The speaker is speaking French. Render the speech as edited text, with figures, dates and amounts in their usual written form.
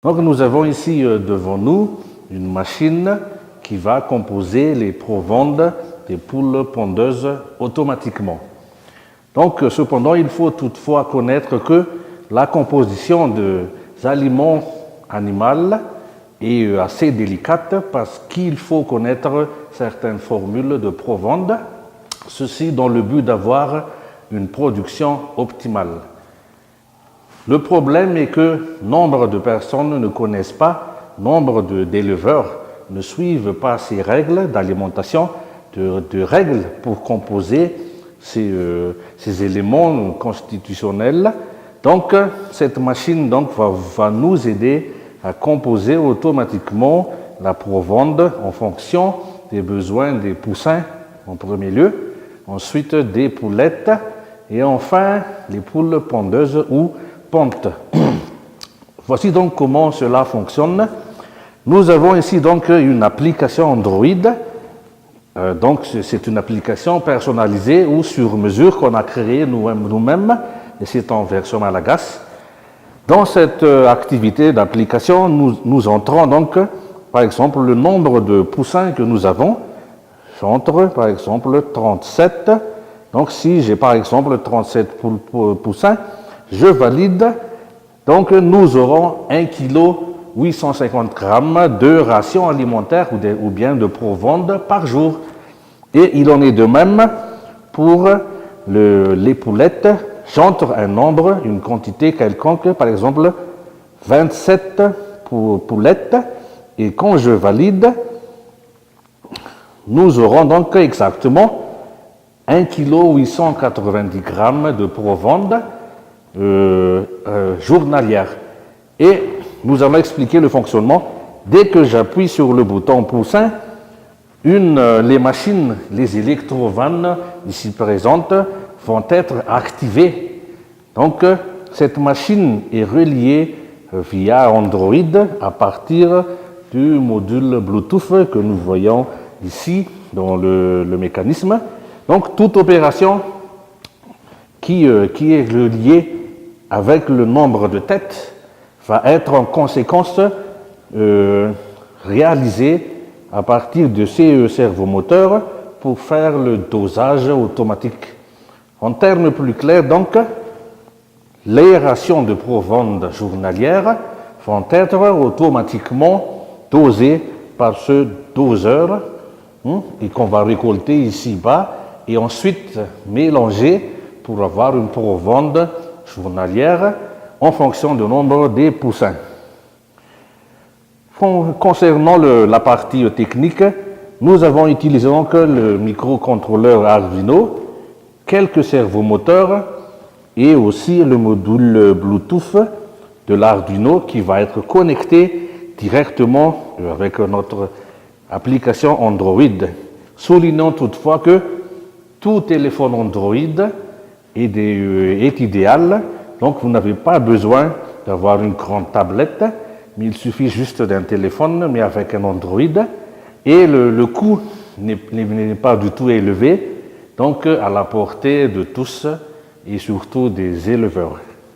Donc nous avons ici devant nous une machine qui va composer les provendes des poules pondeuses automatiquement. Donc cependant, il faut toutefois connaître que la composition des aliments animaux est assez délicate parce qu'il faut connaître certaines formules de provendes, ceci dans le but d'avoir une production optimale. Le problème est que nombre de personnes ne connaissent pas, nombre d'éleveurs ne suivent pas ces règles d'alimentation, de règles pour composer ces éléments constitutionnels. Donc, cette machine va nous aider à composer automatiquement la provende en fonction des besoins des poussins en premier lieu, ensuite des poulettes et enfin les poules pondeuses ou pontes. Voici donc comment cela fonctionne. Nous avons ici donc une application Android. Donc c'est une application personnalisée ou sur mesure qu'on a créée nous-mêmes et c'est en version Malagas. Dans cette activité d'application, nous entrons donc par exemple le nombre de poussins que nous avons. J'entre par exemple 37. Donc si j'ai par exemple 37 poussins, je valide. Donc nous aurons 1 kg 850 grammes de ration alimentaire ou bien de provende par jour. Et il en est de même pour les poulettes. J'entre un nombre, une quantité quelconque, par exemple 27 poulettes. Et quand je valide, nous aurons donc exactement 1 kg 890 grammes de provende journalière. Et nous allons expliquer le fonctionnement. Dès que j'appuie sur le bouton poussin, les machines, les électrovannes ici présentes vont être activées. Donc, cette machine est reliée via Android à partir du module Bluetooth que nous voyons ici dans le mécanisme. Donc, toute opération qui est reliée avec le nombre de têtes va être en conséquence réalisée à partir de ces servomoteurs pour faire le dosage automatique. En termes plus clairs, donc, les rations de provende journalières vont être automatiquement dosées par ce doseur et qu'on va récolter ici-bas et ensuite mélanger pour avoir une provende journalière en fonction du nombre des poussins. Concernant la partie technique, nous avons utilisé donc le microcontrôleur Arduino, quelques servomoteurs et aussi le module Bluetooth de l'Arduino qui va être connecté directement avec notre application Android. Soulignons toutefois que tout téléphone Android est idéal, donc vous n'avez pas besoin d'avoir une grande tablette, mais il suffit juste d'un téléphone, mais avec un Android, et le coût n'est pas du tout élevé, donc à la portée de tous et surtout des éleveurs.